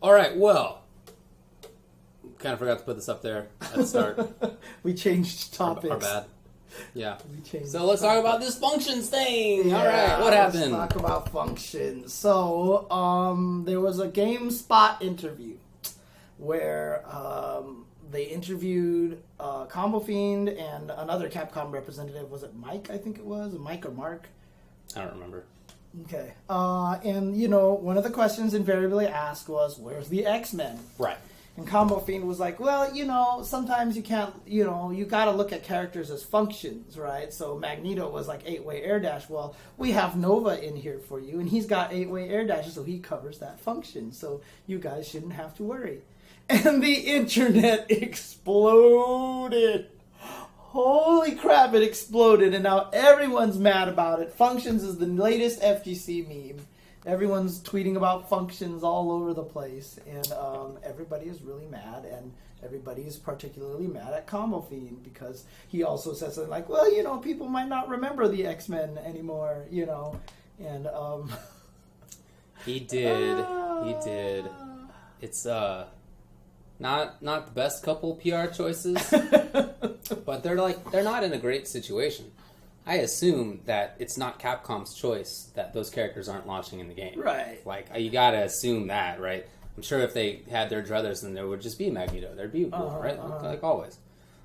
All right, well, kind of forgot to put this up there at the start. We changed topics. Our bad. Yeah. So let's talk about this functions thing. All right, what happened? Let's talk about functions. So, there was a GameSpot interview where they interviewed Combo Fiend and another Capcom representative. Was it Mike? I think it was Mike or Mark. I don't remember. Okay. And one of the questions invariably asked was, "Where's the X-Men?" Right. And Combo Fiend was like, well, sometimes you can't, you got to look at characters as functions, right? So Magneto was like 8-way air dash. Well, we have Nova in here for you, and he's got 8-way air dash, so he covers that function. So you guys shouldn't have to worry. And the internet exploded. Holy crap, it exploded, and now everyone's mad about it. Functions is the latest FGC meme. Everyone's tweeting about functions all over the place, and everybody is really mad, and everybody is particularly mad at Combo Fiend because he also says something like, well, people might not remember the X-Men anymore, and He did. It's not the best couple PR choices, but they're not in a great situation. I assume that it's not Capcom's choice that those characters aren't launching in the game. Right. You gotta assume that, right? I'm sure if they had their druthers, then there would just be Magneto. There'd be Wolf, right? Like always.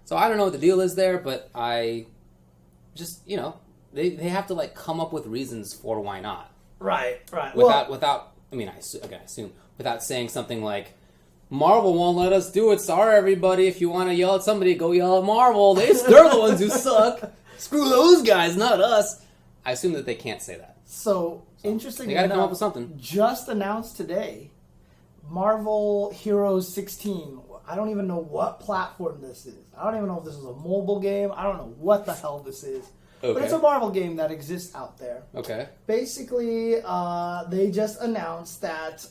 So I don't know what the deal is there, but I just, they have to come up with reasons for why not. Right. Without saying something like, Marvel won't let us do it. Sorry, everybody. If you want to yell at somebody, go yell at Marvel. They're the ones who suck. Screw those guys, not us. I assume that they can't say that. So interestingly they got to come up with something. Just announced today, Marvel Heroes 16. I don't even know what platform this is. I don't even know if this is a mobile game. I don't know what the hell this is. Okay. But it's a Marvel game that exists out there. Okay. Basically, they just announced that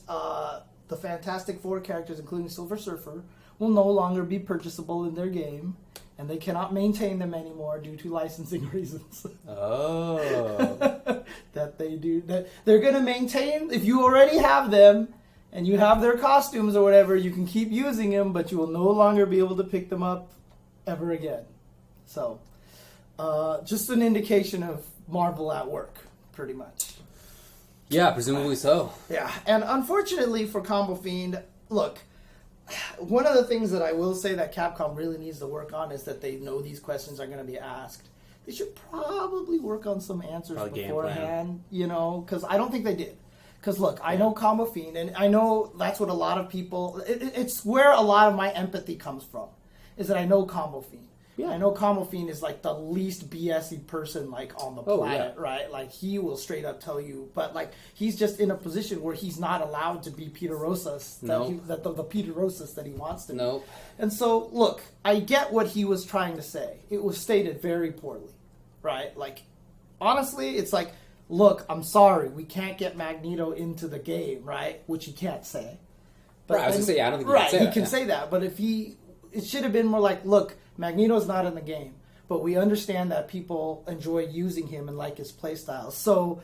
the Fantastic Four characters, including Silver Surfer, will no longer be purchasable in their game. And they cannot maintain them anymore due to licensing reasons. Oh. That they're going to maintain. If you already have them and you have their costumes or whatever, you can keep using them, but you will no longer be able to pick them up ever again. So, just an indication of Marvel at work, pretty much. Yeah, presumably so. Yeah, and unfortunately for Combo Fiend, look, one of the things that I will say that Capcom really needs to work on is that they know these questions are going to be asked. They should probably work on some answers beforehand, because I don't think they did. Because, look, I know Combo Fiend, and I know that's what a lot of people... It's where a lot of my empathy comes from, is that I know Combo Fiend. Yeah. I know Combo Fiend is the least BS-y person on the planet, right? He will straight up tell you, but he's just in a position where he's not allowed to be Peter Rosas, the Peter Rosas that he wants to be. Nope. And so, look, I get what he was trying to say. It was stated very poorly, right? Honestly, it's look, I'm sorry, we can't get Magneto into the game, right? Which he can't say. But I was going to say, I don't think he can say that. He can say that, but it should have been more look, Magneto's not in the game, but we understand that people enjoy using him and like his playstyle. So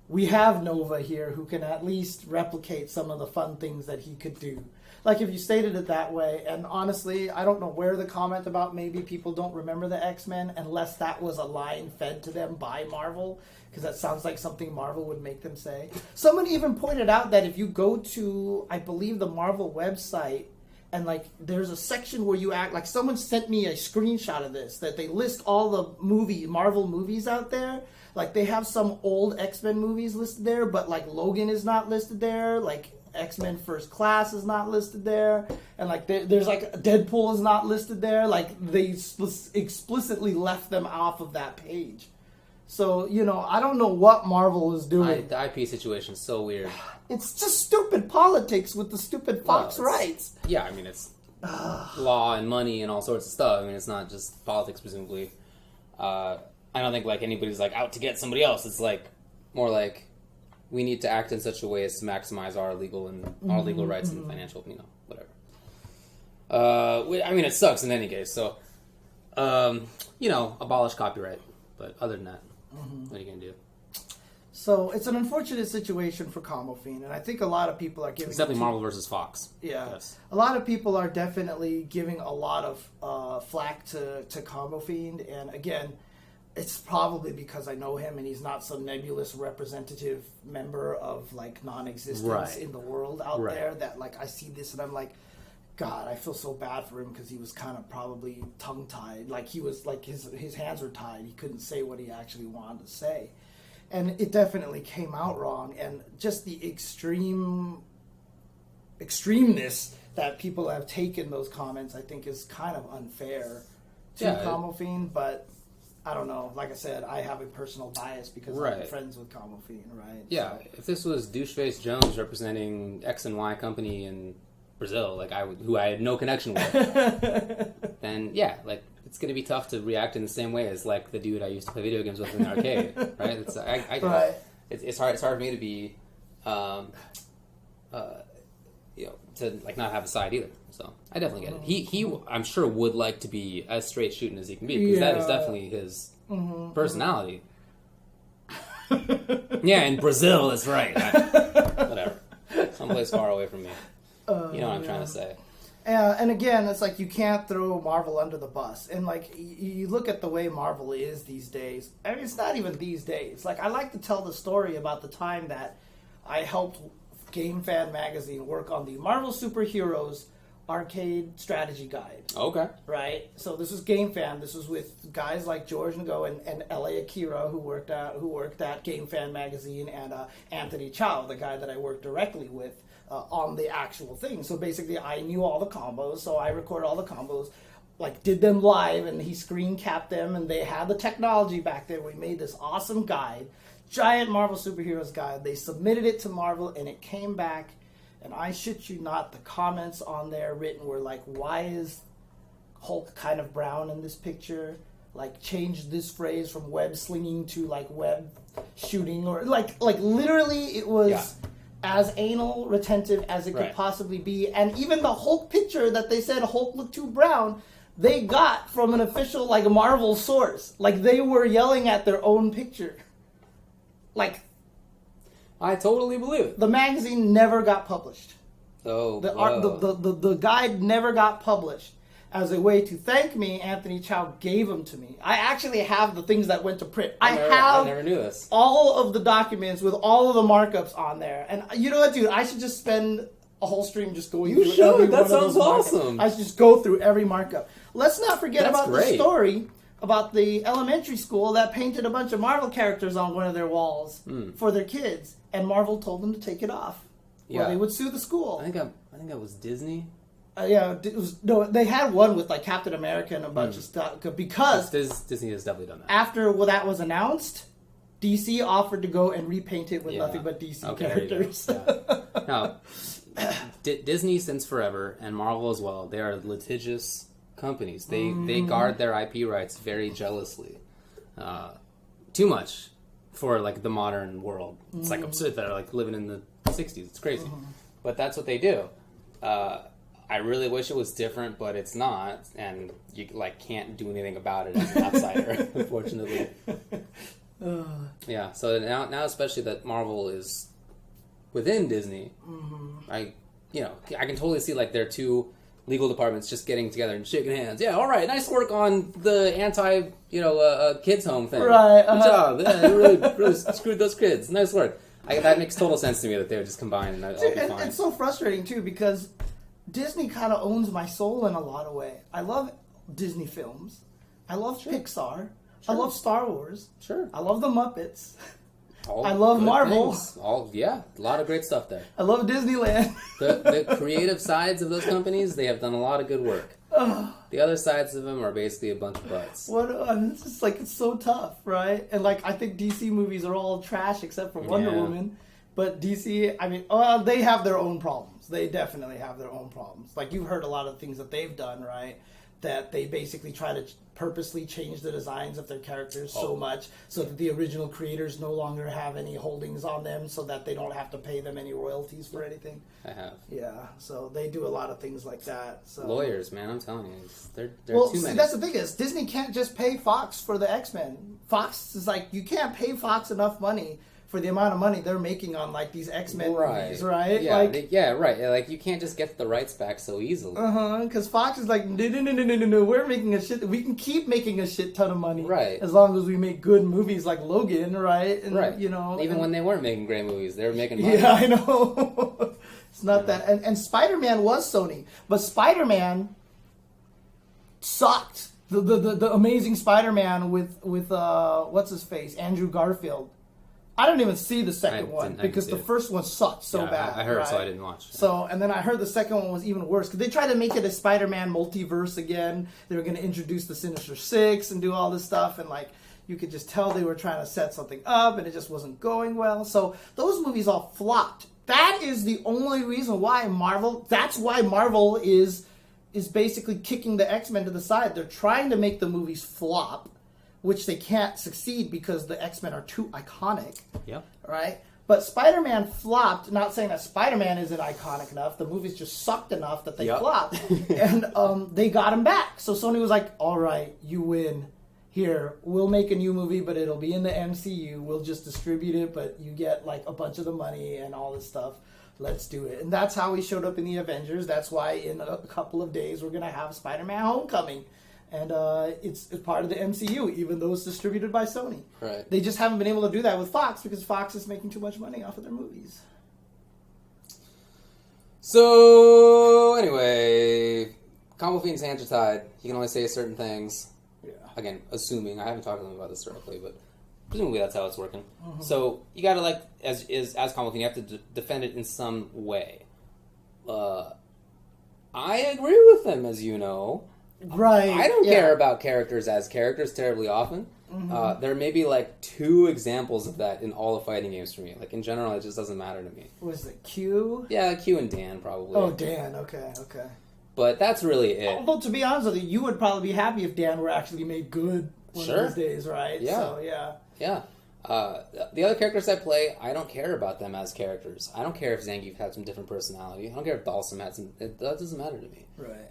we have Nova here who can at least replicate some of the fun things that he could do. If you stated it that way, and honestly, I don't know where the comment about maybe people don't remember the X-Men unless that was a line fed to them by Marvel, because that sounds like something Marvel would make them say. Someone even pointed out that if you go to, I believe, the Marvel website, and there's a section where you act someone sent me a screenshot of this, that they list all the Marvel movies out there. They have some old X-Men movies listed there, but Logan is not listed there. X-Men First Class is not listed there, and there's Deadpool is not listed there. They explicitly left them off of that page. So, I don't know what Marvel is doing. The IP situation is so weird. It's just stupid politics with the stupid Fox rights. Yeah, I mean, it's law and money and all sorts of stuff. I mean, it's not just politics, presumably. I don't think, anybody's, out to get somebody else. It's, more we need to act in such a way as to maximize our legal rights and financial, whatever. I mean, it sucks in any case. So, abolish copyright. But other than that, what are you going to do? So it's an unfortunate situation for Combo Fiend, and I think a lot of people are giving... It's definitely Marvel versus Fox. Yeah. Yes. A lot of people are definitely giving a lot of flack to Combo Fiend, and again, it's probably because I know him and he's not some nebulous representative member of like non-existence in the world out there that like I see this and I'm like, God, I feel so bad for him because he was kind of probably tongue-tied. Like he was like his hands were tied. He couldn't say what he actually wanted to say. And it definitely came out wrong. And just the extremeness that people have taken those comments, I think, is kind of unfair to Combo Fiend. But I don't know. Like I said, I have a personal bias because I'm friends with Combo Fiend, right? Yeah. So. If this was Doucheface Jones representing X and Y company in Brazil, like who I had no connection with, then yeah, like it's gonna be tough to react in the same way as like the dude I used to play video games with in the arcade, right? It's it's hard for me to be, to like not have a side either. So I definitely get it. He I'm sure would like to be as straight shooting as he can be because that is definitely his personality. Yeah, in Brazil, that's right. Whatever, someplace far away from me. You know what I'm trying to say. And again, it's like you can't throw Marvel under the bus. And like you look at the way Marvel is these days. I mean, it's not even these days. Like I like to tell the story about the time that I helped Game Fan Magazine work on the Marvel Superheroes arcade strategy guide. Okay. Right? So this was Game Fan. This was with guys like George Ngo and L.A. Akira who worked at Game Fan Magazine, and Anthony Chow, the guy that I worked directly with on the actual thing. So basically I knew all the combos, so I recorded all the combos, like did them live, and he screen capped them, and they had the technology back there. We made this awesome guide, giant Marvel Superheroes guide. They submitted it to Marvel and it came back, and I shit you not, the comments on there written were like, why is Hulk kind of brown in this picture? Like change this phrase from web slinging to like web shooting, or like literally it was as anal retentive as it could possibly be. And even the Hulk picture that they said Hulk looked too brown, they got from an official like Marvel source. Like they were yelling at their own picture. Like, I totally believe it. The magazine never got published. Oh, the guide never got published. As a way to thank me, Anthony Chow gave them to me. I actually have the things that went to print. I never knew this. All of the documents with all of the markups on there. And you know what, dude? I should just spend a whole stream just going through every one of those. That sounds awesome. I should just go through every markup. Let's not forget the story about the elementary school that painted a bunch of Marvel characters on one of their walls for their kids. And Marvel told them to take it off. Yeah. Or they would sue the school. I think that was Disney. They had one with like Captain America and a bunch of stuff because Disney has definitely done that. After that was announced, DC offered to go and repaint it with nothing but DC characters. Now, Disney since forever, and Marvel as well, they are litigious companies. They guard their IP rights very jealously. Too much for like the modern world. It's like absurd. They're like living in the 60s. It's crazy, but that's what they do. I really wish it was different, but it's not, and you like can't do anything about it as an outsider, unfortunately. Yeah, so now especially that Marvel is within Disney, I can totally see like their two legal departments just getting together and shaking hands. Yeah, all right, nice work on the kids home thing. Right, good job. Yeah, you really screwed those kids. Nice work. That makes total sense to me that they would just combine and that'll be fine. It's so frustrating too because Disney kind of owns my soul in a lot of ways. I love Disney films. I love Pixar. Sure. I love Star Wars. Sure. I love the Muppets. I love Marvel. A lot of great stuff there. I love Disneyland. The creative sides of those companies, they have done a lot of good work. The other sides of them are basically a bunch of butts. It's just like, it's so tough, right? And like, I think DC movies are all trash except for Wonder Woman. But DC, I mean, they have their own problems. They definitely have their own problems. Like, you've heard a lot of things that they've done, right? That they basically try to purposely change the designs of their characters so much so that the original creators no longer have any holdings on them so that they don't have to pay them any royalties for anything. I have. Yeah, so they do a lot of things like that. So. Lawyers, man, I'm telling you. They're too many. That's the thing is, Disney can't just pay Fox for the X-Men. Fox is like, you can't pay Fox enough money for the amount of money they're making on like these X-Men movies, right? Yeah, like, right. Like you can't just get the rights back so easily. Because Fox is like, no, we're making a shit. We can keep making a shit ton of money, right? As long as we make good movies like Logan, right? And, right. You know, even when they weren't making great movies, they were making money. Yeah, I know. It's not that. And Spider-Man was Sony, but Spider-Man sucked. The Amazing Spider-Man with what's his face, Andrew Garfield. I don't even see the second one because the first one sucked so bad. I heard, right? so I didn't watch. So, and then I heard the second one was even worse because they tried to make it a Spider-Man multiverse again. They were going to introduce the Sinister Six and do all this stuff, and like you could just tell they were trying to set something up, and it just wasn't going well. So those movies all flopped. That is the only reason why Marvel. That's why Marvel is basically kicking the X-Men to the side. They're trying to make the movies flop, which they can't succeed because the X-Men are too iconic. Yeah. Right? But Spider-Man flopped, not saying that Spider-Man isn't iconic enough. The movies just sucked enough that they flopped. And they got him back. So Sony was like, all right, you win. Here, we'll make a new movie, but it'll be in the MCU. We'll just distribute it, but you get like a bunch of the money and all this stuff. Let's do it. And that's how he showed up in the Avengers. That's why in a couple of days we're going to have Spider-Man Homecoming. And it's part of the MCU, even though it's distributed by Sony. Right. They just haven't been able to do that with Fox because Fox is making too much money off of their movies. So, anyway, Combo Fiend's hands are tied. He can only say certain things. Yeah. Again, assuming. I haven't talked to him about this directly, but presumably that's how it's working. So, you gotta, like, as Combo Fiend, you have to defend it in some way. I agree with them, as you know. Right. I don't care about characters as characters terribly often. There may be like 2 examples of that in all the fighting games for me. Like in general, it just doesn't matter to me. Was it Q? Yeah, Q and Dan probably. Oh, Dan. Okay. But that's really it. Although to be honest with you would probably be happy if Dan were actually made good one of these days, right? Yeah. So, yeah. Yeah. The other characters I play, I don't care about them as characters. I don't care if Zangief had some different personality. I don't care if Dalsum had some. That doesn't matter to me. Right.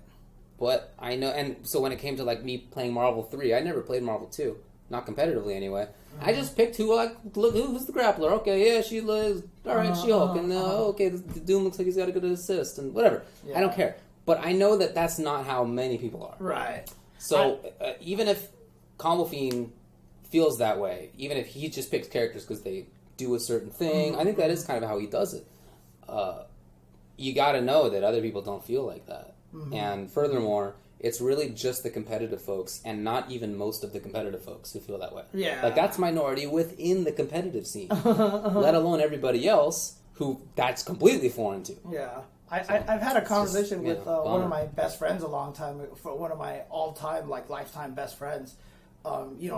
But I know, and so when it came to like me playing Marvel 3, I never played Marvel 2. Not competitively anyway. I just picked who, like, look, who's the grappler? Okay, yeah, she lives. Alright, She-Hulk. And okay, the Doom looks like he's got a good assist and whatever. Yeah. I don't care. But I know that that's not how many people are. Right. So even if Combo Fiend feels that way, even if he just picks characters because they do a certain thing, I think that is kind of how he does it. You got to know that other people don't feel like that. And furthermore, it's really just the competitive folks and not even most of the competitive folks who feel that way. Yeah. Like, that's minority within the competitive scene, let alone everybody else who that's completely foreign to. Yeah. I've had a conversation with one of my best friends a long time, for one of my all-time, like, lifetime best friends.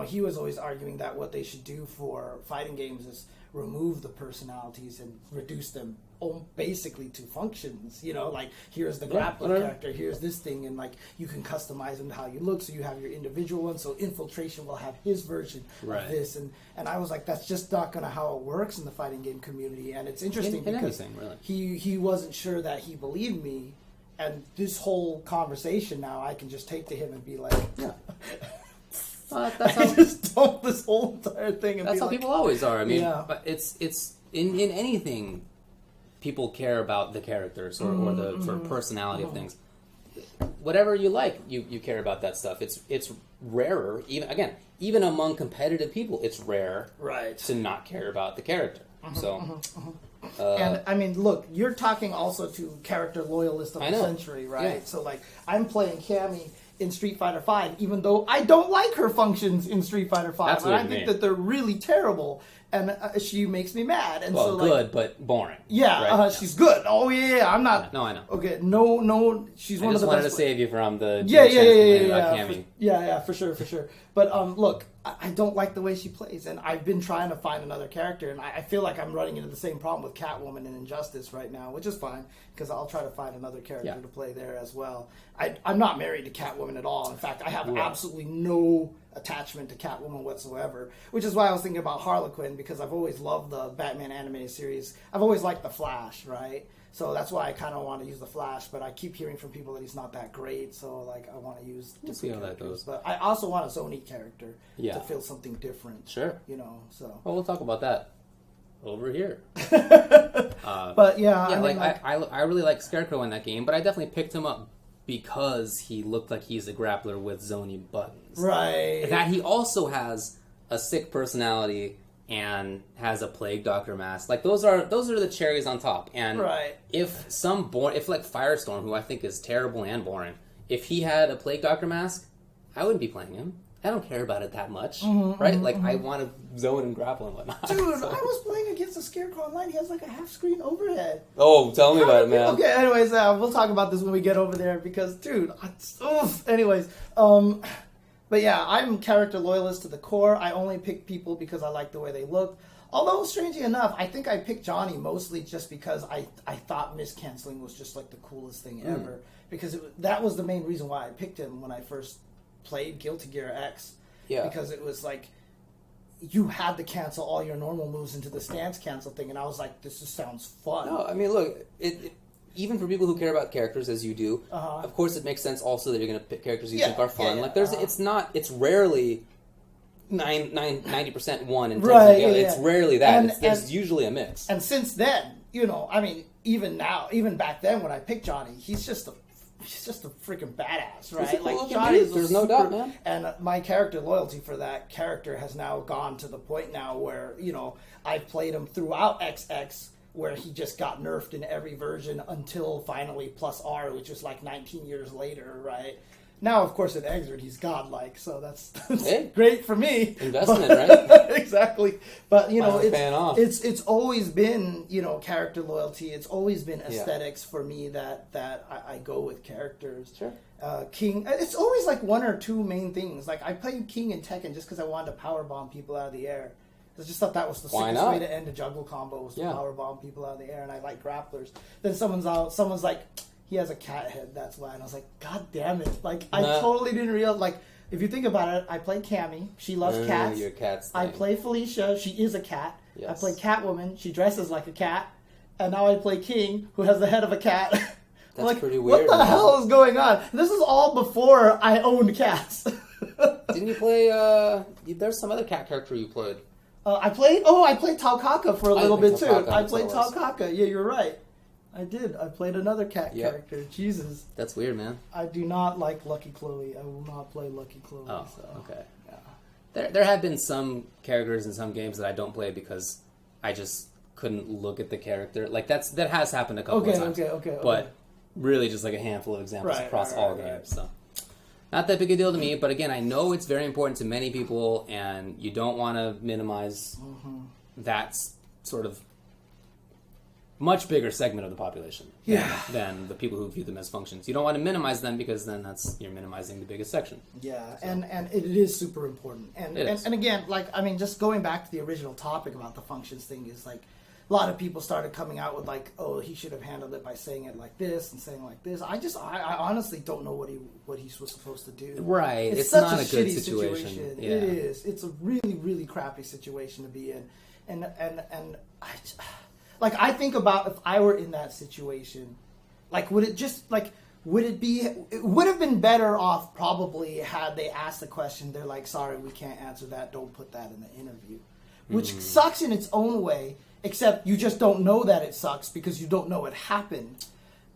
He was always arguing that what they should do for fighting games is remove the personalities and reduce them basically to functions. Like, here's the grappling character, here's this thing, and like you can customize them to how you look, so you have your individual one. So Infiltration will have his version of this, and I was like, that's just not gonna how it works in the fighting game community. And it's interesting because he wasn't sure that he believed me, and this whole conversation now I can just take to him and be like, that's how, I just dump this whole entire thing. And that's how people always are. I mean, yeah. But it's in anything, people care about the characters or the sort of personality of things. Whatever you like, you care about that stuff. It's rarer, even among competitive people, it's rare to not care about the character. And I mean, look, you're talking also to character loyalist of the century, right? Yeah. So like, I'm playing Cammy in Street Fighter V, even though I don't like her functions in Street Fighter V. And I think that they're really terrible, and she makes me mad. And so, good, but boring. Yeah, right? She's good. Oh, yeah, I'm not... No, I know. Okay, no, she's one of the best... I just wanted to save you from the... Yeah, for sure. But, look, I don't like the way she plays, and I've been trying to find another character, and I feel like I'm running into the same problem with Catwoman and Injustice right now, which is fine, because I'll try to find another character to play there as well. I'm not married to Catwoman at all. In fact, I have absolutely no attachment to Catwoman whatsoever, which is why I was thinking about Harlequin, because I've always loved the Batman animated series. I've always liked the Flash, right? So that's why I kind of want to use the Flash, but I keep hearing from people that he's not that great, so like I want to use different characters. That goes. But I also want a Sony character to feel something different. Sure. So. Well, we'll talk about that over here. But yeah, Yeah, I mean, I really like Scarecrow in that game, but I definitely picked him up because he looked like he's a grappler with zony buttons. right. That he also has a sick personality and has a plague doctor mask. Like those are the cherries on top. And Right. if like Firestorm, who I think is terrible and boring, if he had a plague doctor mask, I wouldn't be playing him. I don't care about it that much, right? Like I want to zone and grapple and whatnot. Dude, so. I was playing against a Scarecrow online. He has like a half-screen overhead. Oh, tell me about it, man. Okay, anyways, we'll talk about this when we get over there because, dude, anyways, but yeah, I'm character loyalist to the core. I only pick people because I like the way they look. Although, strangely enough, I think I picked Johnny mostly just because I thought miscanceling was just like the coolest thing ever. Because that was the main reason why I picked him when I first played Guilty Gear X. Yeah. Because it was like, you had to cancel all your normal moves into the stance cancel thing, and I was like, this just sounds fun. No, I mean, look, it even for people who care about characters as you do, of course it makes sense also that you're going to pick characters you think are fun. Like, it's rarely 90% one and 10% the other. It's rarely that. There's usually a mix. And since then, I mean, even back then when I picked Johnny, he's just a freaking badass, right? Like Johnny's there's no doubt, man. And my character loyalty for that character has now gone to the point now where, I've played him throughout XX, where he just got nerfed in every version until finally plus R, which was like 19 years later, right? Now, of course, in Exert, he's godlike, so that's great for me. Investment, right? Exactly. But, it's always been, character loyalty. It's always been aesthetics for me that I go with characters. Sure. King, it's always like one or two main things. Like, I played King in Tekken just because I wanted to powerbomb people out of the air. I just thought that was the sickest way to end a juggle combo, was to powerbomb people out of the air, and I like grapplers. Then someone's like, he has a cat head, that's why. And I was like, God damn it. Like, I totally didn't realize, like, if you think about it, I play Cammy. She loves cats. Your cat's thing. I play Felicia. She is a cat. Yes. I play Catwoman. She dresses like a cat. And now I play King, who has the head of a cat. That's like, pretty weird. What the hell is going on? This is all before I owned cats. Didn't you play, there's some other cat character you played. I played Taukaka for a little bit, too. I played Taukaka. Yeah, you're right. I did. I played another cat character. Jesus. That's weird, man. I do not like Lucky Chloe. I will not play Lucky Chloe. Oh, so. okay. Yeah. There have been some characters in some games that I don't play because I just couldn't look at the character. Like, that has happened a couple of times. Okay. But really just like a handful of examples across all games. So not that big a deal to me, but again, I know it's very important to many people, and you don't want to minimize that sort of much bigger segment of the population than the people who view them as functions. You don't want to minimize them because then you're minimizing the biggest section. Yeah, so. and it is super important. And again, like, I mean, just going back to the original topic about the functions thing is like, a lot of people started coming out with like, oh, he should have handled it by saying it like this and saying like this. I honestly don't know what he was supposed to do. Right, it's such not a good shitty situation. Yeah. It is. It's a really, really crappy situation to be in. And I think about if I were in that situation, like, would it would have been better off probably had they asked the question, they're like, sorry, we can't answer that, don't put that in the interview. Which sucks in its own way, except you just don't know that it sucks because you don't know it happened.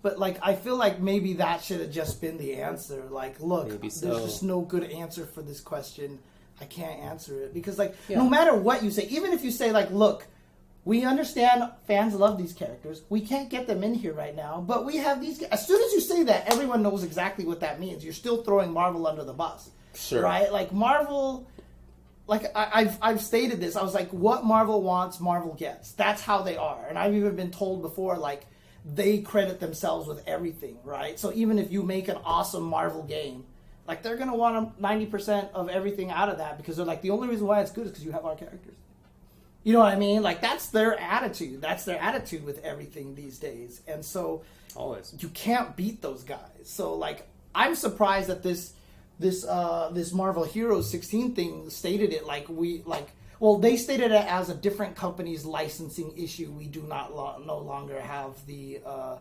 But, like, I feel like maybe that should have just been the answer. Like, look, there's just no good answer for this question. I can't answer it. Because, like, no matter what you say, even if you say, like, look, we understand fans love these characters. We can't get them in here right now, but we have these. As soon as you say that, everyone knows exactly what that means. You're still throwing Marvel under the bus, right? Like Marvel, like I've stated this. I was like, what Marvel wants, Marvel gets. That's how they are, and I've even been told before, like, they credit themselves with everything, right? So even if you make an awesome Marvel game, like, they're gonna want 90% of everything out of that because they're like, the only reason why it's good is because you have our characters. You know what I mean? Like, that's their attitude. That's their attitude with everything these days. And so always you can't beat those guys. So, like, I'm surprised that this Marvel Heroes 16 thing stated it like they stated it as a different company's licensing issue. We do not no longer have that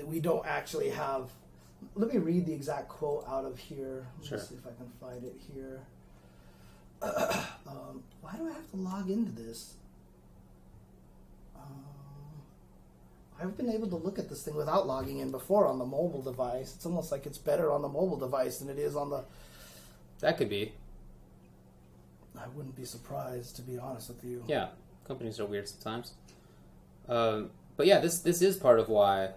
we don't actually have. Let me read the exact quote out of here. Let me see if I can find it here. Why do I have to log into this? I've been able to look at this thing without logging in before on the mobile device. It's almost like it's better on the mobile device than it is on the... That could be. I wouldn't be surprised, to be honest with you. Yeah, companies are weird sometimes. But yeah, this is part of why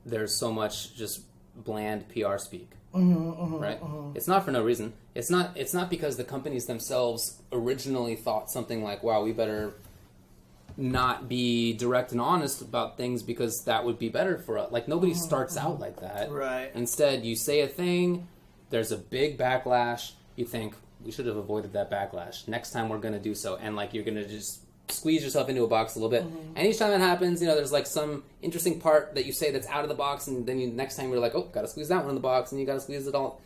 there's so much just bland PR speak, right? It's not for no reason. It's not because the companies themselves originally thought something like, "Wow, we better not be direct and honest about things because that would be better for us." Like nobody starts out like that. Right. Instead, you say a thing, there's a big backlash. You think we should have avoided that backlash. Next time we're going to do so, and like you're going to just squeeze yourself into a box a little bit. And each time that happens, there's like some interesting part that you say that's out of the box, and then next time you're like, oh, got to squeeze that one in the box, and you got to squeeze it all.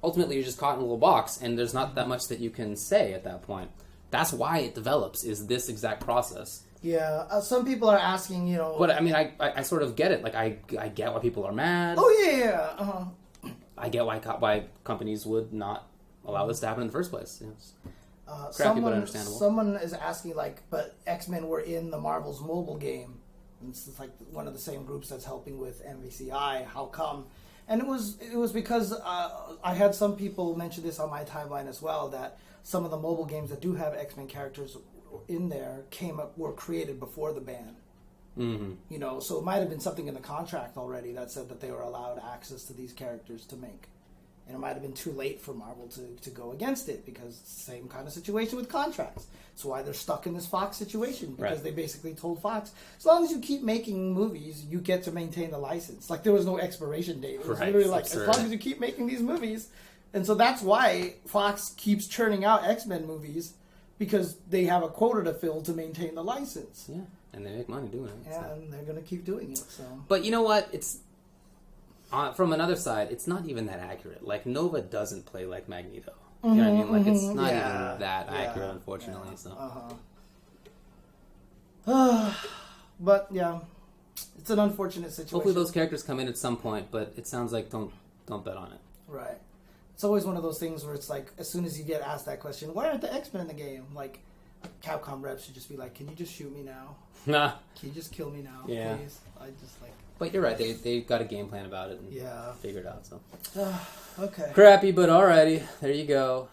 Ultimately, you're just caught in a little box, and there's not that much that you can say at that point. That's why it develops, is this exact process. Yeah, some people are asking, But I mean, I sort of get it. Like I get why people are mad. Oh yeah. I get why companies would not allow this to happen in the first place. Crappy, but understandable. Someone is asking, but X-Men were in the Marvel's mobile game. And it's like one of the same groups that's helping with MVCI. How come? And it was because I had some people mention this on my timeline as well, that some of the mobile games that do have X-Men characters in there were created before the ban. Mm-hmm. So it might have been something in the contract already that said that they were allowed access to these characters to make. And it might have been too late for Marvel to go against it, because it's the same kind of situation with contracts. That's why they're stuck in this Fox situation, because they basically told Fox, as long as you keep making movies, you get to maintain the license. Like, there was no expiration date. It was literally like, as long as you keep making these movies. And so that's why Fox keeps churning out X-Men movies, because they have a quota to fill to maintain the license. Yeah, and they make money doing it. Yeah, and they're going to keep doing it. So. But you know what? It's... from another side, it's not even that accurate. Like, Nova doesn't play like Magneto. You know what I mean? Like, it's not even that accurate, unfortunately. So. But, yeah, it's an unfortunate situation. Hopefully those characters come in at some point, but it sounds like don't bet on it. Right. It's always one of those things where it's like, as soon as you get asked that question, why aren't the X-Men in the game? Like, Capcom reps should just be like, can you just shoot me now? Nah. Can you just kill me now, please? I just, like... But you're right. They've got a game plan about it and figured it out. So okay. Crappy, but alrighty. There you go.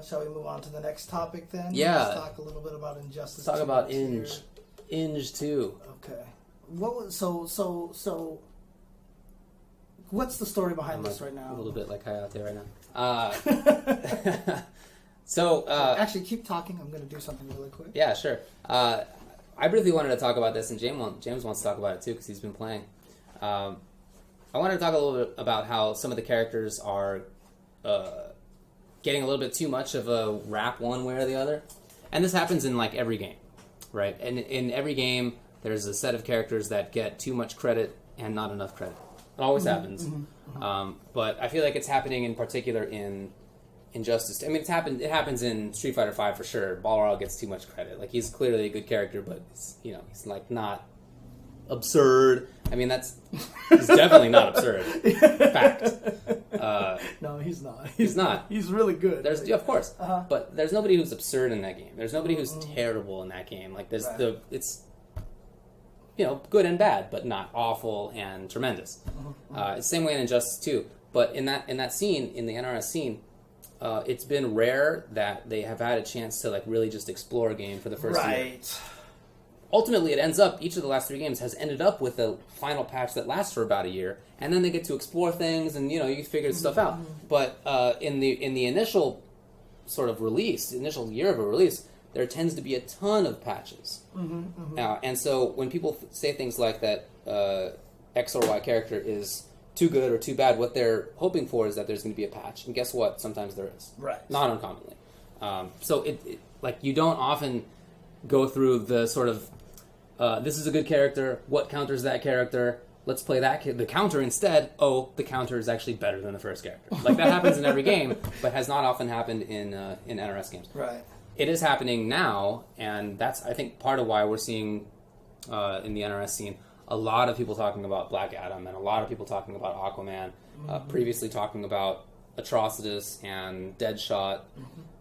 Shall we move on to the next topic then? Yeah. Let's talk a little bit about Injustice. Let's talk about Inge 2. Okay. What was so? What's the story behind this right now? A little bit like Hayate right now. So actually, keep talking. I'm going to do something really quick. Yeah, sure. I briefly wanted to talk about this, and James wants to talk about it too because he's been playing. I wanted to talk a little bit about how some of the characters are getting a little bit too much of a rap one way or the other. And this happens in like every game, right? And in every game, there's a set of characters that get too much credit and not enough credit. It always happens. But I feel like it's happening in particular in Injustice. I mean, it happens in Street Fighter V for sure. Balrog gets too much credit. Like, he's clearly a good character, but he's like not absurd. I mean, he's definitely not absurd. Fact. No, he's not. He's not. He's really good. Of course, but there's nobody who's absurd in that game. There's nobody who's terrible in that game. Like, it's good and bad, but not awful and tremendous. It's the same way in Injustice 2. But in that scene, in the NRS scene, it's been rare that they have had a chance to like really just explore a game for the first year. Ultimately, it ends up, each of the last 3 games has ended up with a final patch that lasts for about a year, and then they get to explore things, and you figure stuff out. But in the initial sort of release, the initial year of a release, there tends to be a ton of patches. And so when people say things like that X or Y character is too good or too bad, what they're hoping for is that there's going to be a patch. And guess what? Sometimes there is. Right. Not uncommonly. So it like you don't often go through the sort of this is a good character. What counters that character? Let's play the counter instead. Oh, the counter is actually better than the first character. Like that happens in every game, but has not often happened in NRS games. Right. It is happening now, and that's I think part of why we're seeing in the NRS scene a lot of people talking about Black Adam and a lot of people talking about Aquaman. Previously talking about Atrocitus and Deadshot.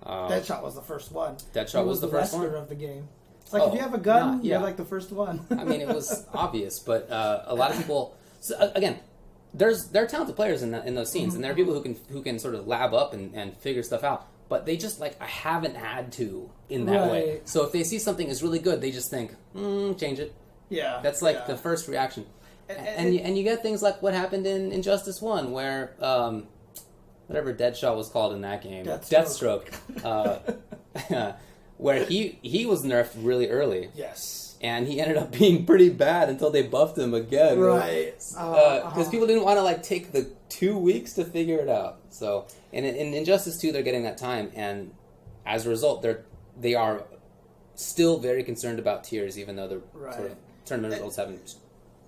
Deadshot was the first one. Deadshot was the first one of the game. It's like if you have a gun, you're like the first one. I mean, it was obvious, but a lot of people. So, again, there are talented players in those scenes, and there are people who can sort of lab up and figure stuff out. But they just I haven't had to in that way. So if they see something is really good, they just think, change it. Yeah, that's the first reaction. And you get things like what happened in Injustice 1, where whatever Deadshot was called in that game, Deathstroke, where he was nerfed really early. Yes. And he ended up being pretty bad until they buffed him again. Right. Because people didn't want to take the 2 weeks to figure it out. So in Injustice 2, they're getting that time, and as a result, they are still very concerned about tiers, even though the sort of tournament results haven't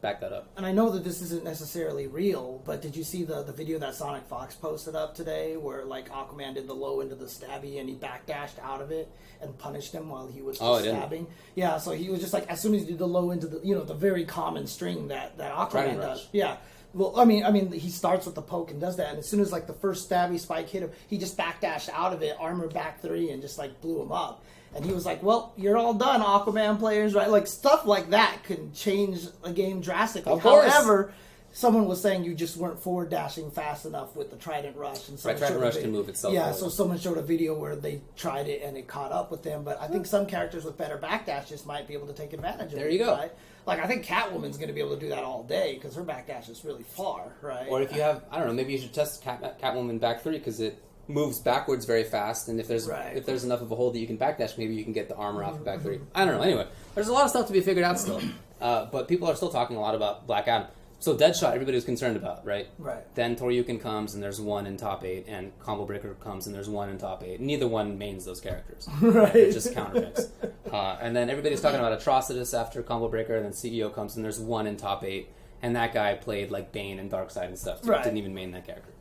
backed that up. And I know that this isn't necessarily real, but did you see the video that Sonic Fox posted up today, where Aquaman did the low into the stabby and he backdashed out of it and punished him while he was stabbing? Yeah, so he was just as soon as he did the low into the the very common string that Aquaman does. Yeah. Well, I mean, he starts with the poke and does that, and as soon as the first stabby spike hit him, he just backdashed out of it, armor back 3, and just blew him up. And he was like, "Well, you're all done, Aquaman players, right?" Stuff like that can change a game drastically. Of course. However, someone was saying you just weren't forward dashing fast enough with the Trident Rush, and Trident Rush can move itself. Yeah, so someone showed a video where they tried it and it caught up with them. But I think some characters with better backdashes might be able to take advantage of it. There you go. Right? I think Catwoman's going to be able to do that all day because her backdash is really far, right? Or if you have, I don't know, maybe you should test Catwoman back 3 because it moves backwards very fast, and if there's enough of a hold that you can backdash, maybe you can get the armor off of back 3. I don't know. Anyway, there's a lot of stuff to be figured out still, but people are still talking a lot about Black Adam. So Deadshot, everybody was concerned about, right? Right. Then Toryuken comes, and there's one in top 8, and Combo Breaker comes, and there's one in top 8. Neither one mains those characters. Right. They're just counterpicks. And then everybody's talking about Atrocitus after Combo Breaker, and then CEO comes, and there's one in top 8, and that guy played Bane and Darkseid and stuff. Right. Didn't even main that character.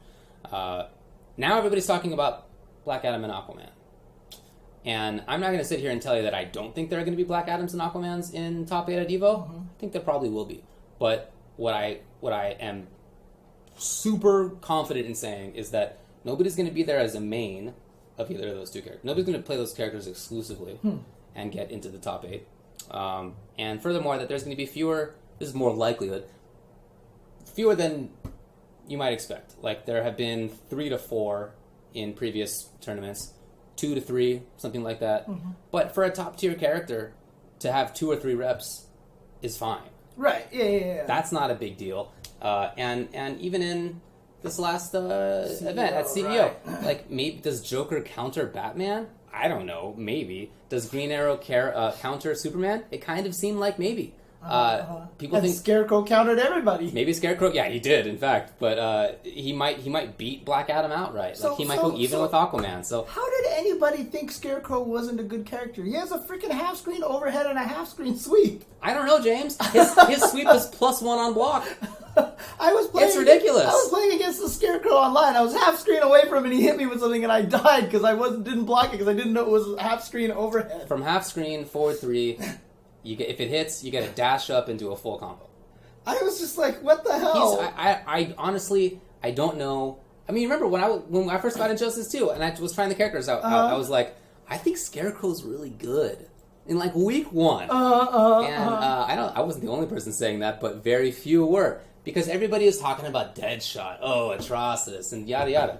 Now everybody's talking about Black Adam and Aquaman. And I'm not going to sit here and tell you that I don't think there are going to be Black Adams and Aquamans in top 8 at EVO. I think there probably will be. But what I am super confident in saying is that nobody's going to be there as a main of either of those two characters. Nobody's going to play those characters exclusively and get into the top 8. And furthermore, that there's going to be fewer, this is more likelihood, fewer than you might expect. There have been 3 to 4 in previous tournaments, 2 to 3, something like that. But for a top tier character, to have 2 or 3 reps is fine. Right. Yeah. That's not a big deal. And even in this last event at CEO, maybe does Joker counter Batman? I don't know. Maybe. Does Green Arrow counter Superman? It kind of seemed like maybe. People think Scarecrow countered everybody. Maybe Scarecrow, yeah, he did, in fact, but he might beat Black Adam outright. He might go even with Aquaman. So how did anybody think Scarecrow wasn't a good character? He has a freaking half screen overhead and a half screen sweep. I don't know, James. His sweep is +1 on block. It's ridiculous. I was playing against the Scarecrow online. I was half screen away from him, and he hit me with something, and I died because I didn't block it because I didn't know it was half screen overhead. From half screen forward 3. If it hits, you get a dash up into a full combo. I was just like, what the hell? I honestly, I don't know. I mean, remember when I first got Injustice 2 and I was trying the characters out, I was like, I think Scarecrow's really good in week 1. I wasn't the only person saying that, but very few were, because everybody is talking about Deadshot, Atrocitus, and yada yada.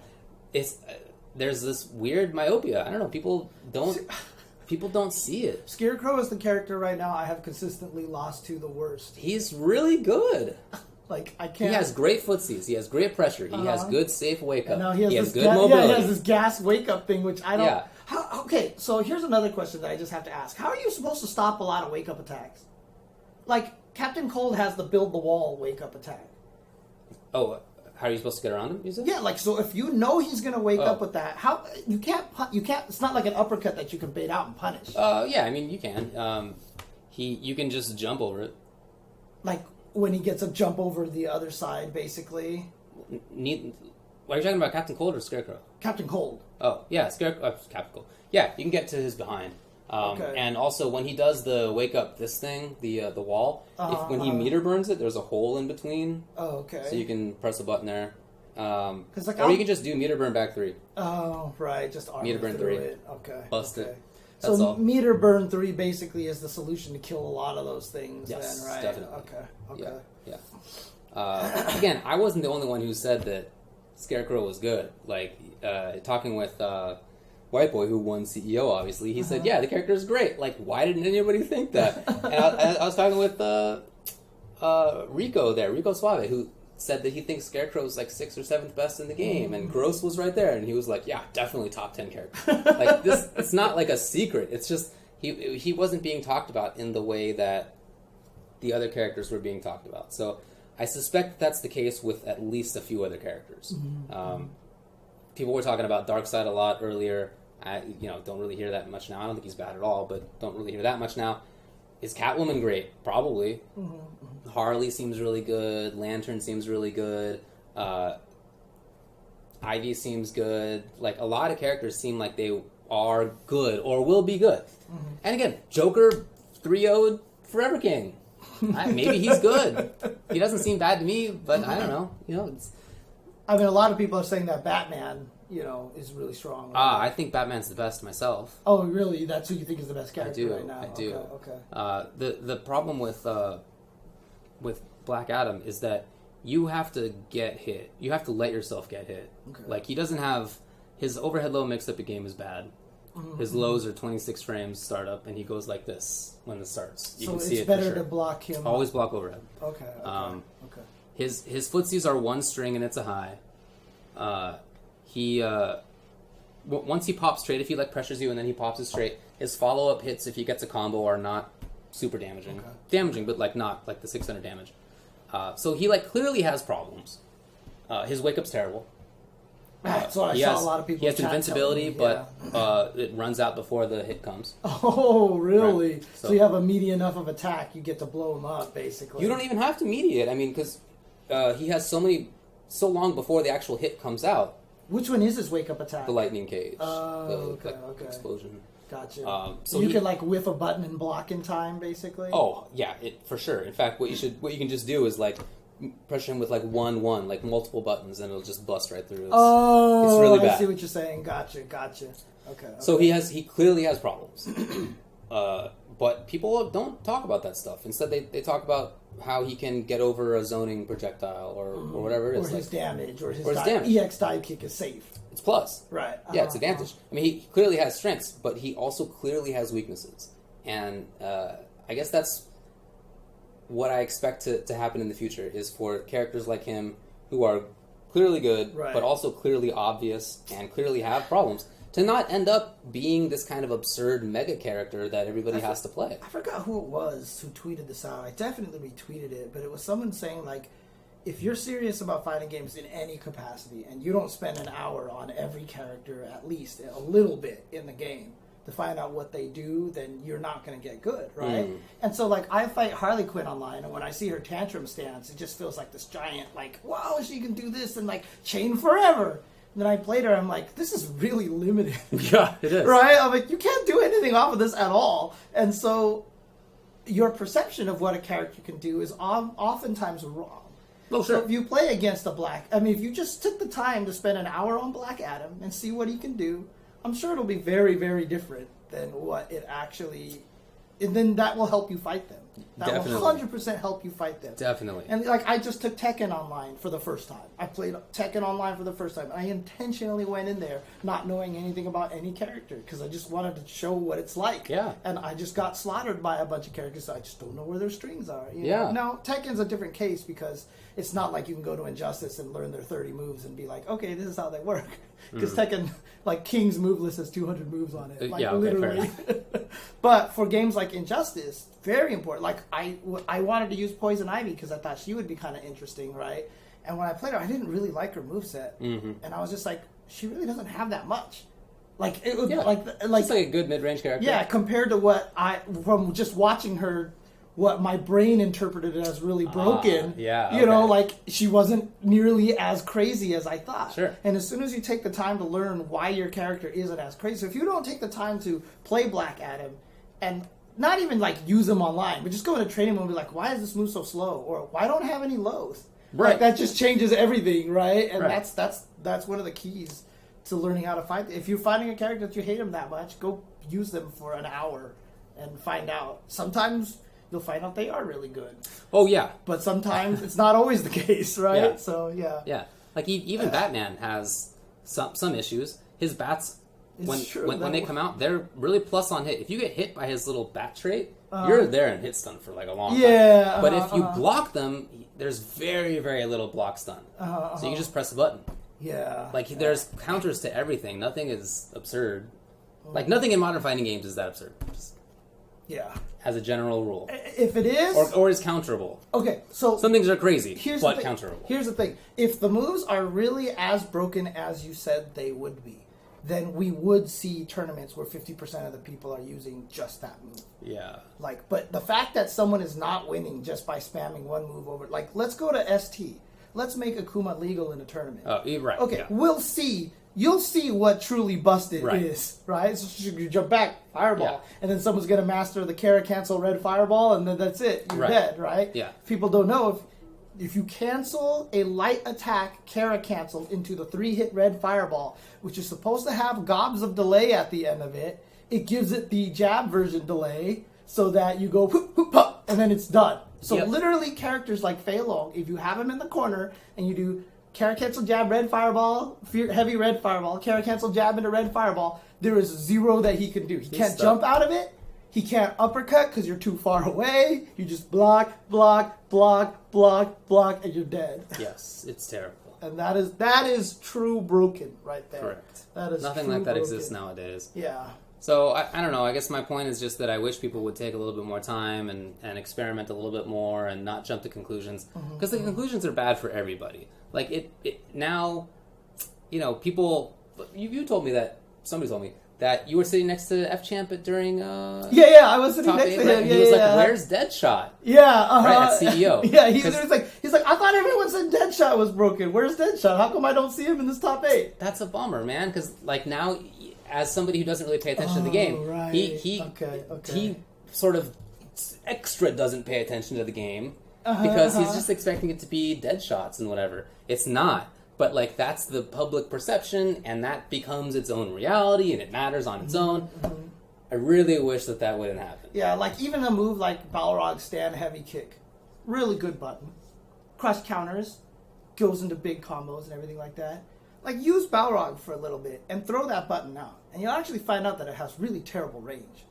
There's this weird myopia. I don't know. People don't see it. Scarecrow is the character right now I have consistently lost to the worst. He's really good. I can't. He has great footsies. He has great pressure. He has good safe wake up. No, he has good mobility. Yeah, he has this gas wake up thing, which I don't. Yeah. Okay, so here's another question that I just have to ask. How are you supposed to stop a lot of wake up attacks? Captain Cold has the build the wall wake up attack. Oh. How are you supposed to get around him? You said? Yeah, so if you know he's going to wake up with that, how you can't. It's not like an uppercut that you can bait out and punish. Yeah, I mean you can. You can just jump over it. When he gets a jump over the other side, basically. Are you talking about Captain Cold or Scarecrow? Captain Cold. Oh yeah, Scarecrow. Captain Cold. Yeah, you can get to his behind. Okay. And also when he does the wake up this thing, the wall, when he meter burns it, there's a hole in between. Oh, okay. So you can press a button there. like, or you can just do meter burn back 3. Oh, right. Just armor Meter burn through 3. it. Okay. Bust okay. it. That's so all. meter burn 3 basically is the solution to kill a lot of those things. Yes, then, right? definitely. Okay. Yeah. Again, I wasn't the only one who said that Scarecrow was good. Like, talking with White Boy, who won CEO, obviously, he said, yeah, the character is great. Like, why didn't anybody think that? And I was talking with Rico Suave, who said that he thinks Scarecrow's like 6th or 7th best in the game, and Gross was right there, and he was like, yeah, definitely top 10 character. Like, this, it's not like a secret. It's just, he wasn't being talked about in the way that the other characters were being talked about. So I suspect that's the case with at least a few other characters. People were talking about Darkseid a lot earlier. I don't really hear that much now. I don't think he's bad at all, but don't really hear that much now. Is Catwoman great? Probably. Harley seems really good. Lantern seems really good. Ivy seems good. Like, a lot of characters seem like they are good or will be good. And again, Joker 3-0'd Forever King. Maybe he's good. He doesn't seem bad to me, but I don't know. I mean, a lot of people are saying that Batman, is really strong. I think Batman's the best myself. Oh, really? That's who you think is the best character right now? I do. Okay. The problem with Black Adam is that you have to get hit. You have to let yourself get hit. Okay. Like, he doesn't have... His overhead low mix-up at game is bad. His lows are 26 frames startup, and he goes like this when it starts. You can see it for sure. So it's better to block him. Always block overhead. Okay. Okay. His footsies are 1 string, and it's a high. Once he pops straight, if he pressures you and then he pops it straight, his follow-up hits, if he gets a combo, are not super damaging. Okay. Damaging, but not like the 600 damage. So he clearly has problems. His wake-up's terrible. That's what I saw a lot of people. He has invincibility, but it runs out before the hit comes. Oh, really? Right. So you have a meaty enough of attack, you get to blow him up, basically. You don't even have to mediate. I mean, because he has so long before the actual hit comes out. Which one is his wake-up attack? The lightning cage. Okay. Explosion. Gotcha. So you can whiff a button and block in time, basically. Oh yeah, for sure. In fact, what you can just do is pressure him with 1-1, multiple buttons, and it'll just bust right through. It's really bad. I see what you're saying. Gotcha. Okay. So he clearly has problems, but people don't talk about that stuff. Instead, they talk about how he can get over a zoning projectile or whatever it is. Or his damage, or his damage. EX dive kick is safe. It's plus. Right. Yeah, it's advantage. I mean, he clearly has strengths, but he also clearly has weaknesses. And I guess that's what I expect to happen in the future, is for characters like him, who are clearly good, but also clearly obvious and clearly have problems, to not end up being this kind of absurd mega character that everybody has to play. I forgot who it was who tweeted this out. I definitely retweeted it, but it was someone saying, if you're serious about fighting games in any capacity, and you don't spend an hour on every character, at least a little bit in the game, to find out what they do, then you're not going to get good, right? And so, I fight Harley Quinn online, and when I see her tantrum stance, it just feels like this giant, wow, she can do this and, chain forever. And then I played her, I'm like, this is really limited. Yeah, it is. Right? I'm like, you can't do anything off of this at all. And so, your perception of what a character can do is oftentimes wrong. Well, sure. So if you play against if you just took the time to spend an hour on Black Adam and see what he can do, I'm sure it'll be very, very different than what it actually... And then that will help you fight them. That will 100% help you fight them. Definitely. And I just took Tekken Online for the first time. I played Tekken Online for the first time. I intentionally went in there not knowing anything about any character because I just wanted to show what it's like. Yeah. And I just got slaughtered by a bunch of characters. So I just don't know where their strings are. Yeah. Now, Tekken's a different case because it's not like you can go to Injustice and learn their 30 moves and be like, okay, this is how they work. Because Tekken, King's move list has 200 moves on it. Literally. But for games like Injustice, very important. I wanted to use Poison Ivy because I thought she would be kind of interesting, right? And when I played her, I didn't really like her moveset. And I was just like, she really doesn't have that much. It was it's a good mid-range character. Yeah, compared to from just watching her, what my brain interpreted as really broken. She wasn't nearly as crazy as I thought. Sure. And as soon as you take the time to learn why your character isn't as crazy, so if you don't take the time to play Black Adam and not even use him online, but just go into training mode and be like, why is this move so slow? Or why don't I have any lows? Right. Like, that just changes everything, right? And Right. that's one of the keys to learning how to fight. If you're fighting a character that you hate them that much, go use them for an hour and find out. Sometimes you'll find out they are really good. Oh, yeah. But sometimes it's not always the case, right? Yeah. So, yeah. Yeah. Like, even Batman has some issues. His bats, when they come out, they're really plus on hit. If you get hit by his little bat trait, you're there in hit stun for like a long time. Yeah. But if you block them, there's very, very little block stun. So you can just press a button. Yeah. Like, there's counters to everything. Nothing is absurd. Like, nothing in modern fighting games is that absurd. Just yeah. as a general rule. If it is... Or is counterable. Okay, so... Some things are crazy, but the counterable. Here's the thing. If the moves are really as broken as you said they would be, then we would see tournaments where 50% of the people are using just that move. Yeah. Like, but the fact that someone is not winning just by spamming one move over... Like, let's go to ST. Let's make Akuma legal in a tournament. Oh, you're right. Okay, yeah. we'll see. You'll see what truly busted is, right? So you jump back, fireball, and then someone's going to master the Kara cancel red fireball, and then that's it. You're dead, right? Yeah. People don't know if you cancel a light attack Kara cancel into the 3-hit red fireball, which is supposed to have gobs of delay at the end of it, it gives it the jab version delay so that you go whoop, whoop, pop, and then it's done. So literally characters like Fei Long, if you have him in the corner and you do Kara cancel jab red fireball, heavy red fireball, Kara cancel jab into red fireball, there is zero that he can do. He can't jump out of it. He can't uppercut because you're too far away. You just block, block, block, block, block, and you're dead. Yes, it's terrible. And that is true broken right there. Correct. That is nothing like that exists nowadays. Yeah. So, I don't know, I guess my point is just that I wish people would take a little bit more time and experiment a little bit more and not jump to conclusions. Because the conclusions are bad for everybody. Like, it now, you know, people... You told me that... Somebody told me that you were sitting next to F-Champ during... Yeah, I was sitting next to him. Right? He was like, where's Deadshot? Yeah, Right, at CEO. Yeah, he's like, I thought everyone said Deadshot was broken. Where's Deadshot? How come I don't see him in this top 8? That's a bummer, man, because, like, now... As somebody who doesn't really pay attention to the game, he sort of extra doesn't pay attention to the game because he's just expecting it to be dead shots and whatever. It's not. But, like, that's the public perception, and that becomes its own reality, and it matters on its own. I really wish that wouldn't happen. Yeah, like, even a move like Balrog stand heavy kick. Really good button. Crush counters. Goes into big combos and everything like that. Like, use Balrog for a little bit and throw that button out. And you'll actually find out that it has really terrible range.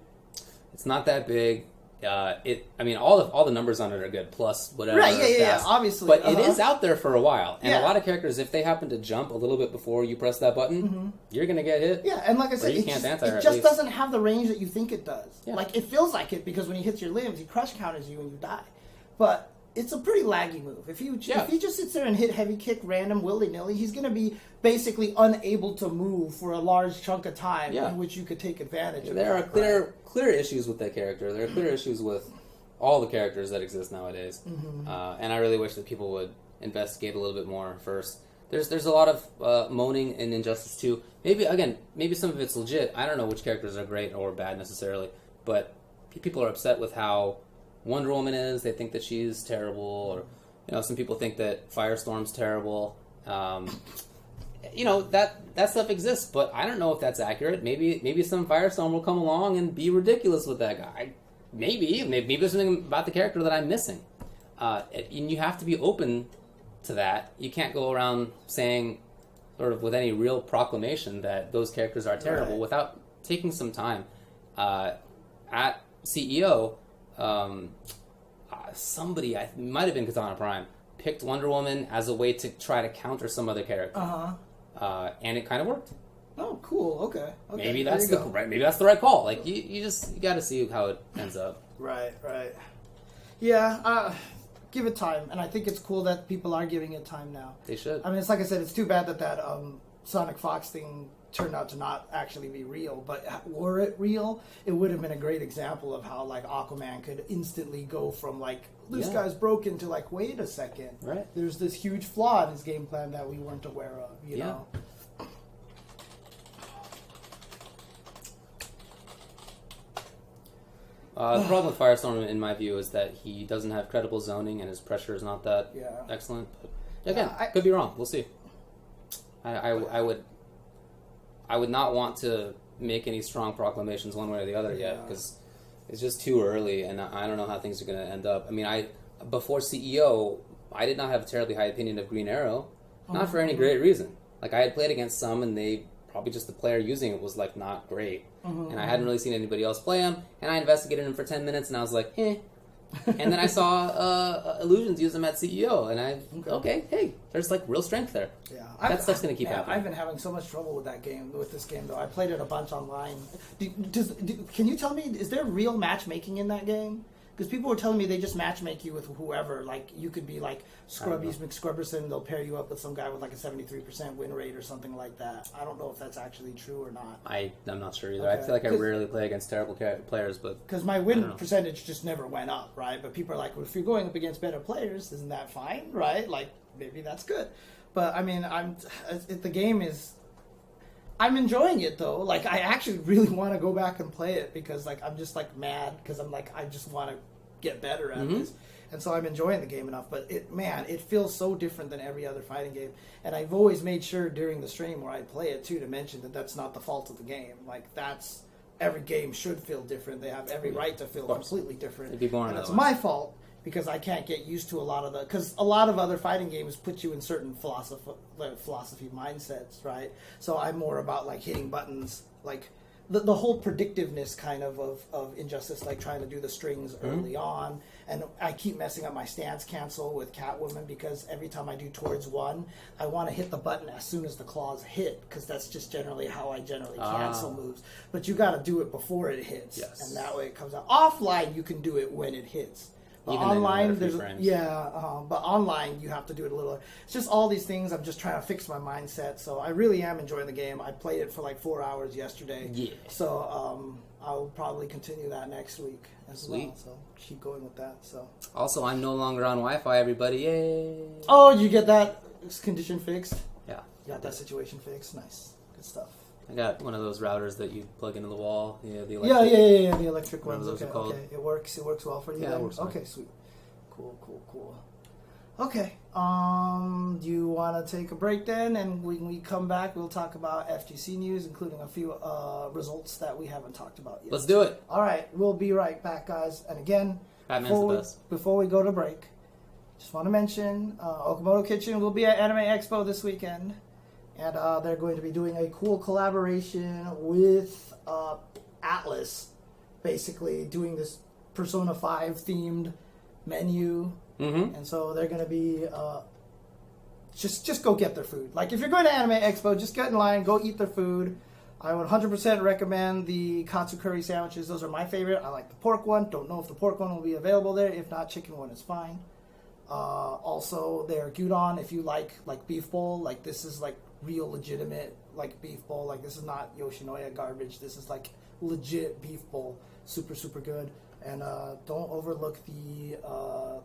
It's not that big. All the numbers on it are good, plus whatever. Right, yeah, obviously. But it is out there for a while. And a lot of characters, if they happen to jump a little bit before you press that button, you're going to get hit. Yeah, and like I said, it just doesn't have the range that you think it does. Yeah. Like, it feels like it because when he hits your limbs, he crush counters you and you die. But it's a pretty laggy move. If he just sits there and hit heavy kick random willy-nilly, he's going to be basically unable to move for a large chunk of time in which you could take advantage of. There are clear issues with that character. There are clear issues with all the characters that exist nowadays. And I really wish that people would investigate a little bit more first. There's a lot of moaning in Injustice 2. Maybe some of it's legit. I don't know which characters are great or bad necessarily, but people are upset with how Wonder Woman is. They think that she's terrible, or some people think that Firestorm's terrible. That stuff exists, but I don't know if that's accurate. Maybe some Firestorm will come along and be ridiculous with that guy. Maybe there's something about the character that I'm missing. And you have to be open to that. You can't go around saying, sort of with any real proclamation, that those characters are terrible without taking some time. At CEO, somebody, it might have been Katana Prime, picked Wonder Woman as a way to try to counter some other character. And it kind of worked. Oh, cool. Okay. Maybe that's the right call. Like, you got to see how it ends up. Right. Yeah, give it time. And I think it's cool that people are giving it time now. They should. I mean, it's like I said, it's too bad that Sonic Fox thing turned out to not actually be real. But were it real, it would have been a great example of how, like, Aquaman could instantly go from, like, this guy's broken to, like, wait a second. Right. There's this huge flaw in his game plan that we weren't aware of, you know? The problem with Firestorm, in my view, is that he doesn't have credible zoning and his pressure is not that excellent. But again, could be wrong. We'll see. I would not want to make any strong proclamations one way or the other yet, because it's just too early, and I don't know how things are going to end up. I mean, before CEO, I did not have a terribly high opinion of Green Arrow, not for any great reason. Like, I had played against some, and they probably just the player using it was like not great, and I hadn't really seen anybody else play him. And I investigated him for 10 minutes, and I was like, eh. And then I saw Illusions use him at CEO, and hey, there's like real strength there. Yeah, that stuff's gonna keep happening. I've been having so much trouble with this game though. I played it a bunch online. Can you tell me, is there real matchmaking in that game? Because people were telling me they just matchmake you with whoever. Like, you could be like Scrubbies McScrubberson, they'll pair you up with some guy with like a 73% win rate or something like that. I don't know if that's actually true or not. I'm not sure either. Okay. I feel like I rarely play against terrible players, but... Because my win percentage just never went up, right? But people are like, well, if you're going up against better players, isn't that fine, right? Like, maybe that's good. But, I mean, the game is... I'm enjoying it though. Like, I actually really want to go back and play it because, like, I'm just like mad because I'm like, I just want to get better at this, and so I'm enjoying the game enough. But it feels so different than every other fighting game. And I've always made sure during the stream where I play it too to mention that that's not the fault of the game. Like, every game should feel different. They have every right to feel completely different. It'd be boring. And it's my fault. Because I can't get used to a lot of because a lot of other fighting games put you in certain philosophy mindsets, right? So I'm more about like hitting buttons, like the whole predictiveness kind of Injustice, like trying to do the strings early on. And I keep messing up my stance cancel with Catwoman because every time I do towards one, I want to hit the button as soon as the claws hit, because that's just generally how I generally cancel moves. But you got to do it before it hits, and that way it comes out. Offline, you can do it when it hits. But online, but online you have to do it a little. It's just all these things. I'm just trying to fix my mindset. So I really am enjoying the game. I played it for like 4 hours yesterday. Yeah. So I'll probably continue that next week as well. So keep going with that. So also, I'm no longer on Wi-Fi. Everybody, yay! Oh, you get that condition fixed? Yeah, you got that situation fixed. Nice, good stuff. I got one of those routers that you plug into the wall. Yeah, the electric. Yeah, the electric ones. Those are called. Okay, it works well for you. Yeah, then? It works fine. Okay, sweet. Cool. Okay. Do you want to take a break then? And when we come back, we'll talk about FGC news, including a few results that we haven't talked about yet. Let's do it. All right, we'll be right back, guys. And again, before we go to break, just want to mention Okamoto Kitchen will be at Anime Expo this weekend. And they're going to be doing a cool collaboration with Atlas, basically doing this Persona 5 themed menu. And so they're going to be just go get their food. Like, if you're going to Anime Expo, just get in line, go eat their food. I would 100% recommend the katsu curry sandwiches. Those are my favorite. I like the pork one. Don't know if the pork one will be available there. If not, chicken one is fine. Also, their gyudon, if you like beef bowl, like this is like real legitimate like beef bowl. Like, this is not Yoshinoya garbage. This is like legit beef bowl. Super, super good. And don't overlook the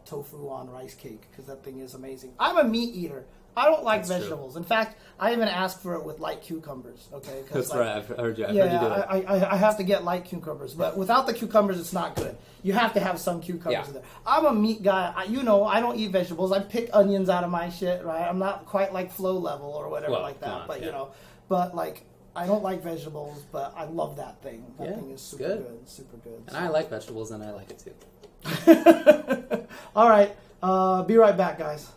tofu on rice cake, because that thing is amazing. I'm a meat eater. I don't like vegetables. True. In fact, I even asked for it with light cucumbers. Okay, that's right. I've heard you. Heard you do it. I have to get light cucumbers, but without the cucumbers, it's not good. You have to have some cucumbers in there. I'm a meat guy. I don't eat vegetables. I pick onions out of my shit. Right? I'm not quite like Flow level or whatever like that. But but like, I don't like vegetables, but I love that thing. That thing is super good. Super good. And I like vegetables, and I like it too. All right. Be right back, guys.